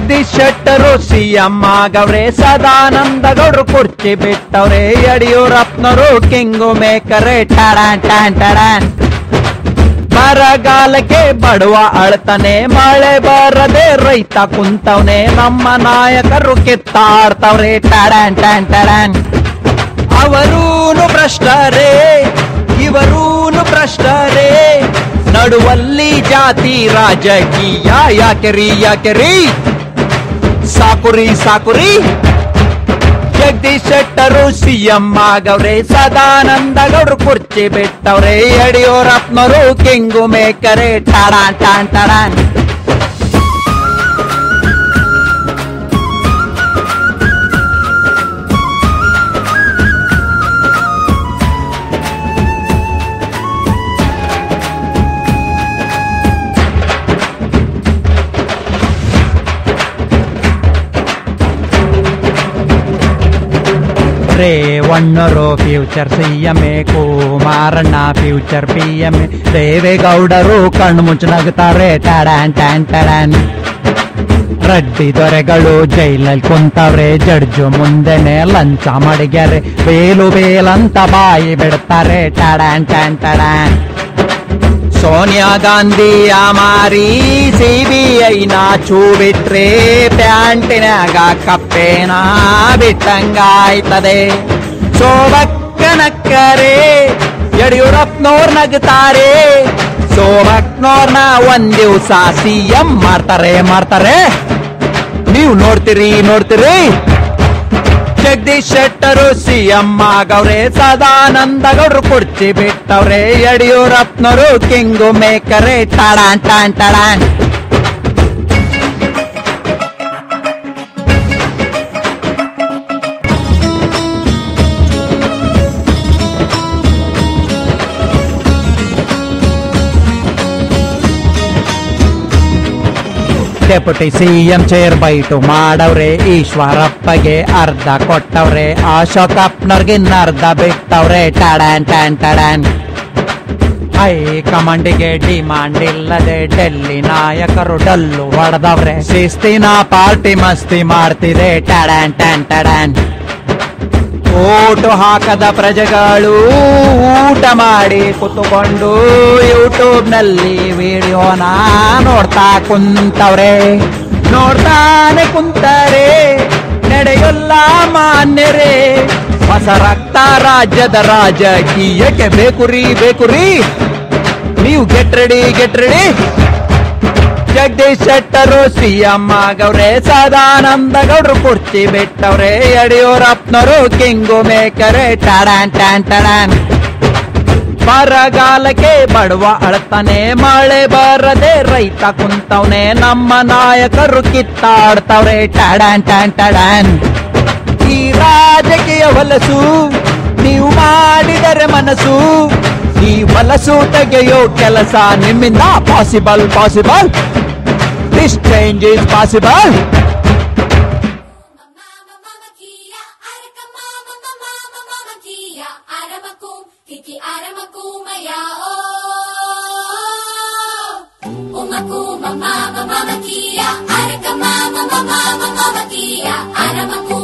Jagadish Shettar CM ಆಗವ್ರೆ, ಸದಾನಂದ ಗೌಡ್ರು ಕುರ್ಚಿ ಬಿಟ್ಟವ್ರೆ, ಯಡಿಯೂರಪ್ಪನವರು ಕಿಂಗು ಮೇಕರೆ ಟಾಡಾನ್ ಟಾನ್ ಟಾಡಾನ್. ಬರಗಾಲಕ್ಕೆ ಬಡವ ಅಳ್ತಾನೆ, ಮಳೆ ಬರದೆ ರೈತ ಕುಂತವ್ನೆ, ನಮ್ಮ ನಾಯಕರು ಕಿತ್ತಾಡ್ತವ್ರೆ ಟಾಡಾನ್ ಟಾನ್ ಟಾಡಾನ್. ಅವರೂನು ಭ್ರಷ್ಟರೇ, ಇವರೂನು ಭ್ರಷ್ಟರೇ, ನಡುವಲ್ಲಿ ಜಾತಿ ರಾಜಕೀಯ ಯಾಕೆರಿ ಯಾಕೆರಿ, ಸಾಕುರಿ ಸಾಕುರಿ. ಜಗದೀಶ್ ಶೆಟ್ಟರು ಸಿಎಂ ಆಗವ್ರೆ, ಸದಾನಂದ ಗೌಡ್ರು ಕುರ್ಚಿ ಬಿಟ್ಟವ್ರೆ, ಯಡಿಯೂರಪ್ಪನವರು ಕಿಂಗು ಮೇಕರೆ ಟಾಡಾನ್ ಟಾನ್ ಟಾಡಾನ್. ರೇವಣ್ಣರು ಫ್ಯೂಚರ್ ಸಿಎಂ, ಕುಮಾರಣ್ಣ ಫ್ಯೂಚರ್ PM, ದೇವೇಗೌಡರು ಕಣ್ಣು ಮುಚ್ಚ ನಗುತ್ತಾರೆ ಟಾಡಾನ್ ಟಾನ್ ಟಾಡಾನ್. ರೆಡ್ಡಿ ದೊರೆಗಳು ಜೈಲಲ್ಲಿ ಕುಂತವ್ರೆ, ಜಡ್ಜು ಮುಂದೆನೆ ಲಂಚ ಮಡಿಗ್ಯಾರೆ, ಬೇಲು ಬೇಲಂತ ಬಾಯಿ ಬಿಡ್ತಾರೆ ಟಾಡಾನ್ ಟಾನ್ ಟಾಡಾನ್. ಸೋನಿಯಾ ಗಾಂಧಿ ಅಮಾರಿ CBI ಚೂ ಬಿಟ್ರೆ, ಪ್ಯಾಂಟಿನಾಗ ಕಪ್ಪೇನ ಬಿಟ್ಟಂಗಾಯ್ತದೆ. ಸೋಬಕ್ಕನಕ್ಕರೆ ಯಡಿಯೂರಪ್ಪನವ್ರ ನಗ್ತಾರೆ, ಸೋಬಕ್ನವ್ರನ್ನ ಒಂದ್ ದಿವ್ಸ CM ಮಾಡ್ತಾರೆ ಮಾಡ್ತಾರೆ, ನೀವು ನೋಡ್ತೀರಿ ನೋಡ್ತೀರಿ. ಜಗದೀಶ್ ಶೆಟ್ಟರು ಸಿಎಂ ಆಗವ್ರೆ, ಸದಾನಂದ ಗೌಡ್ರು ಕುರ್ಚಿ ಬಿಟ್ಟವ್ರೆ, ಯಡಿಯೂರಪ್ಪನವರು ಕಿಂಗು ಮೇಕರೆ ಟಾಡಾನ್ ಟಾನ್ ಟಾಡಾನ್. ಡೆಪ್ಯೂಟಿ CM ಚೇರ್ ಬೈಟು ಮಾಡವ್ರೆ, ಈಶ್ವರಪ್ಪಗೆ ಅರ್ಧ ಕೊಟ್ಟವ್ರೆ, ಅಶೋಕಪ್ಪನವ್ರಿಗೆ ಅರ್ಧ ಬಿಟ್ಟವ್ರೆ ಟಾಡಾನ್ ಟಾನ್ ಟಾಡಾನ್. ಹೈಕಮಾಂಡಿಗೆ ಡಿಮಾಂಡ್ ಇಲ್ಲದೆ ಡೆಲ್ಲಿ ನಾಯಕರು ಡಲ್ಲು ಹೊಡೆದವ್ರೆ, ಶಿಸ್ತಿನ ಪಾರ್ಟಿ ಮಸ್ತಿ ಮಾಡ್ತಿದೆ ಟಾಡಾನ್ ಟಾನ್ ಟಾಡಾನ್. ಓಟು ಹಾಕದ ಪ್ರಜೆಗಳು ಊಟ ಮಾಡಿ ಕುತ್ಕೊಂಡು ಯೂಟ್ಯೂಬ್ನಲ್ಲಿ ವಿಡಿಯೋನ ನೋಡ್ತಾ ಕುಂತವ್ರೆ, ನೋಡ್ತಾನೆ ಕುಂತಾರೆ ನಡೆಯಲ್ಲ ಮಾನ್ಯರೇ. ಹೊಸ ರಕ್ತ ರಾಜ್ಯದ ರಾಜಕೀಯಕ್ಕೆ ಬೇಕುರಿ ಬೇಕುರಿ, ನೀವು get ready get ready. Jagadish Shettar CM ಆಗವ್ರೆ, ಸದಾನಂದ ಗೌಡ್ರು ಕುರ್ಚಿ ಬಿಟ್ಟವ್ರೆ, ಯಡಿಯೂರಪ್ಪನವರು ಕಿಂಗು ಮೇಕರೆ ಟಾಡಾನ್ ಟಾನ್ ಟಾಡಾನ್. ಬರಗಾಲಕ್ಕೆ ಬಡವ ಅಳ್ತಾನೆ, ಮಳೆ ಬರದೆ ರೈತ ಕುಂತವ್ನೆ, ನಮ್ಮ ನಾಯಕರು ಕಿತ್ತಾಡ್ತವ್ರೆ ಟಾಡಾನ್ ಟಾನ್ ಟಾಡಾನ್. ಈ ರಾಜಕೀಯ ಹೊಲಸು ನೀವು ಮಾಡಿದರೆ ಮನಸ್ಸು, ಈ ಹೊಲಸು ತೆಗೆಯೋ ಕೆಲಸ ನಿಮ್ಮಿಂದ possible possible. This change is possible. Mama Kia, Araka Mama Mama Mama Kia, Aramaku.